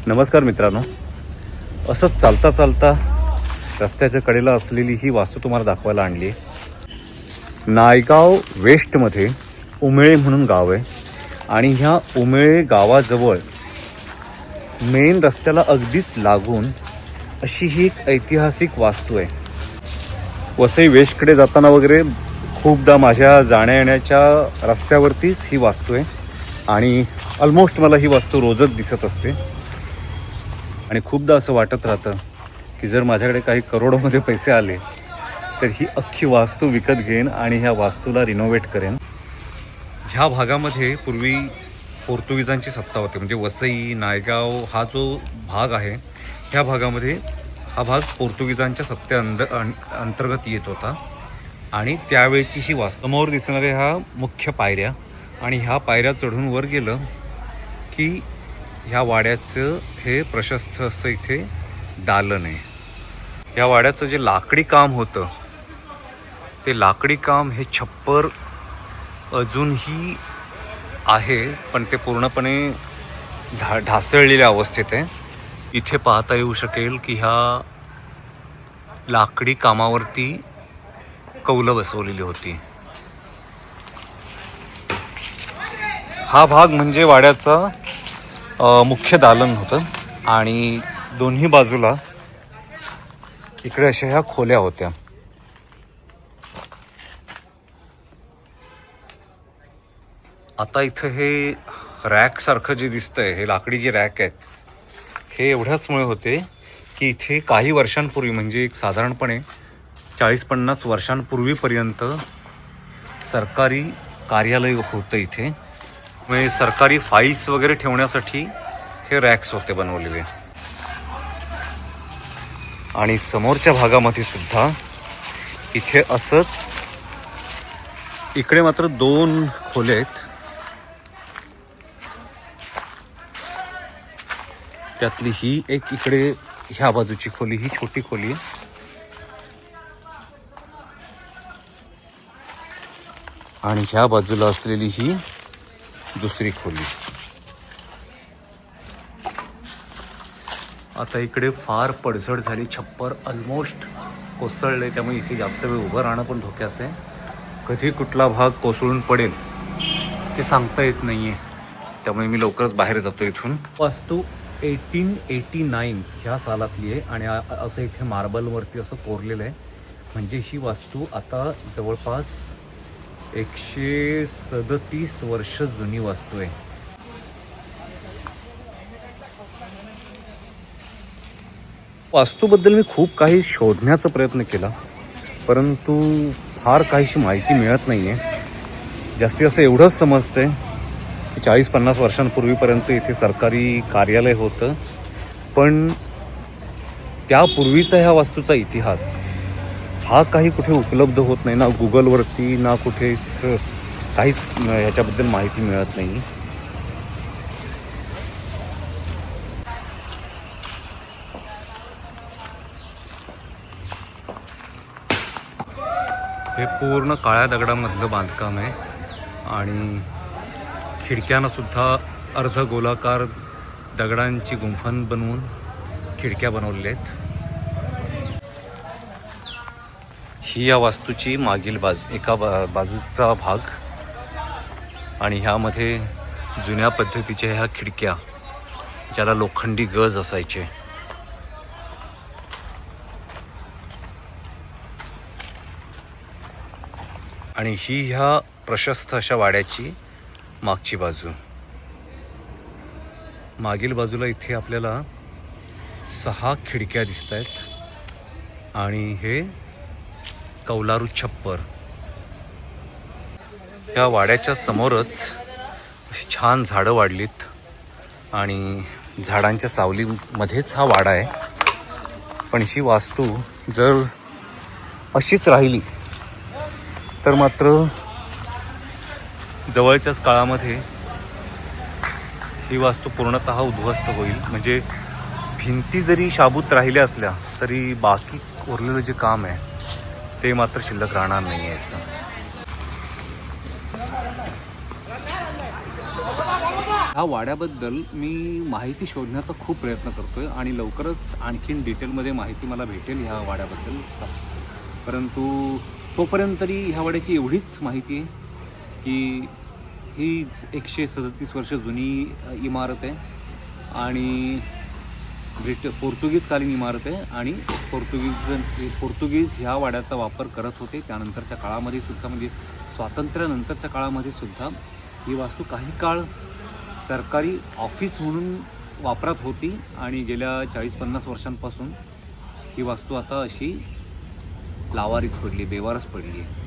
नमस्कार मित्रांनो, असंच चालता चालता रस्त्याच्या कडेला असलेली ही वास्तू तुम्हाला दाखवायला आणली आहे। नायगाव वेस्टमध्ये उमेळे म्हणून गाव आहे आणि ह्या उमेळे गावाजवळ मेन रस्त्याला अगदीच लागून अशी ही एक ऐतिहासिक वास्तू आहे। वसई वेस्टकडे जाताना वगैरे खूपदा माझ्या जाण्या येण्याच्या रस्त्यावरतीच ही वास्तू आहे आणि ऑलमोस्ट मला ही वास्तू रोजच दिसत असते आणि खूपदा असं वाटत राहतं की जर माझ्याकडे काही करोडोमध्ये पैसे आले तर ही अख्खी वास्तू विकत घेईन आणि ह्या वास्तूला रिनोव्हेट करेन। ह्या भागामध्ये पूर्वी पोर्तुगीजांची सत्ता होती, म्हणजे वसई नायगाव हा जो भाग आहे ह्या भागामध्ये हा भाग पोर्तुगीजांच्या अंतर्गत येत होता आणि त्यावेळची ही वास्तू। समोर दिसणारे ह्या मुख्य पायऱ्या आणि ह्या पायऱ्या चढून वर गेलं की ह्या वाड्याचं हे प्रशस्त असं इथे दालन आहे। ह्या वाड्याचं जे लाकडी काम होतं ते लाकडी काम हे छप्पर अजूनही आहे, पण ते पूर्णपणे ढासळलेल्या अवस्थेत आहे। इथे पाहता येऊ शकेल की ह्या लाकडी कामावरती कौलं बसवलेली होती। हा भाग म्हणजे वाड्याचा मुख्य दालन होतं आणि दोन्ही बाजूला इकडे अशा ह्या खोल्या होत्या। आता इथं हे रॅक सारखं जे दिसतंय, हे लाकडी जे रॅक आहेत हे एवढ्याचमुळे होते की इथे काही वर्षांपूर्वी, म्हणजे एक साधारणपणे 40-50 वर्षांपूर्वीपर्यंत सरकारी कार्यालय होतं इथे। म्हणजे सरकारी फाईल्स वगैरे ठेवण्यासाठी हे रॅक्स होते बनवलेले। आणि समोरच्या भागामध्ये सुद्धा इथे असंच, इकडे मात्र 2 खोल्या आहेत, त्यातली ही एक इकडे ह्या बाजूची खोली, ही छोटी खोली आहे आणि ह्या बाजूला असलेली ही दुसरी खोली। आता इकडे फार पडझड झाली, छप्पर ऑलमोस्ट कोसळले, त्यामुळे इथे जास्त वेळ उभं राहणं पण धोक्याचं आहे। कधी कुठला भाग कोसळून पडेल ते सांगता येत नाहीये, त्यामुळे मी लवकरच बाहेर जातो इथून। वास्तू 1889 ह्या सालातली आहे आणि असं इथे मार्बलवरती असं कोरलेलं आहे, म्हणजे ही वास्तू आता जवळपास 137 वर्ष जुनी वास्तू आहे। वास्तूबद्दल मी खूप काही शोधण्याचा प्रयत्न केला, परंतु फार काहीशी माहिती मिळत नाही आहे। जास्तीत असं एवढंच समजतंय की 40-50 वर्षांपूर्वीपर्यंत इथे सरकारी कार्यालय होतं, पण त्यापूर्वीचा ह्या वास्तूचा इतिहास हा काही कुठे उपलब्ध होत नाही, ना गुगलवरती ना कुठेच काहीच ह्याच्याबद्दल माहिती मिळत नाही। हे पूर्ण काळ्या दगडामधलं बांधकाम आहे आणि खिडक्यांना सुद्धा अर्धगोलाकार दगडांची गुंफण बनवून खिडक्या बनवलेल्या आहेत। ही या वास्तूची मागील एका बाजूचा भाग आणि ह्यामध्ये जुन्या पद्धतीच्या ह्या खिडक्या, ज्याला लोखंडी गज असायचे। आणि ही ह्या प्रशस्त अशा वाड्याची मागची बाजू। मागील बाजूला इथे आपल्याला 6 खिडक्या दिसत आहेत आणि हे कौलारू छप्पर। या वाड्याच्या समोरच छान झाडं वाढलीत आणि झाडांच्या सावलीमध्येच हा वाडा आहे पण ही वास्तू जर अशीच राहिली तर मात्र जवळच्याच काळामध्ये ही वास्तू पूर्णतः उद्ध्वस्त होईल. म्हणजे भिंती जरी शाबूत राहिल्या असल्या तरी बाकी उरलेलं जे काम आहे ते मात्र शिल्लक राहणार नाही याचं. ह्या वाड्याबद्दल मी माहिती शोधण्याचा खूप प्रयत्न करतोय आणि लवकरच आणखीन डिटेलमध्ये माहिती मला भेटेल ह्या वाड्याबद्दल. परंतु तोपर्यंत तरी ह्या वाड्याची एवढीच माहिती आहे की ही 137 वर्ष जुनी इमारत आहे आणि पोर्तुगीजकालीन इमारत आहे आणि पोर्तुगीज ह्या वाड्याचा वापर करत होते. त्यानंतरच्या काळामध्ये सुद्धा म्हणजे स्वातंत्र्यानंतरच्या काळामध्ये सुद्धा ही वास्तू काही काळ सरकारी ऑफिस म्हणून वापरात होती आणि गेल्या 40-50 वर्षांपासून ही वास्तू आता अशी लावारीस पडली, बेवारस पडली आहे.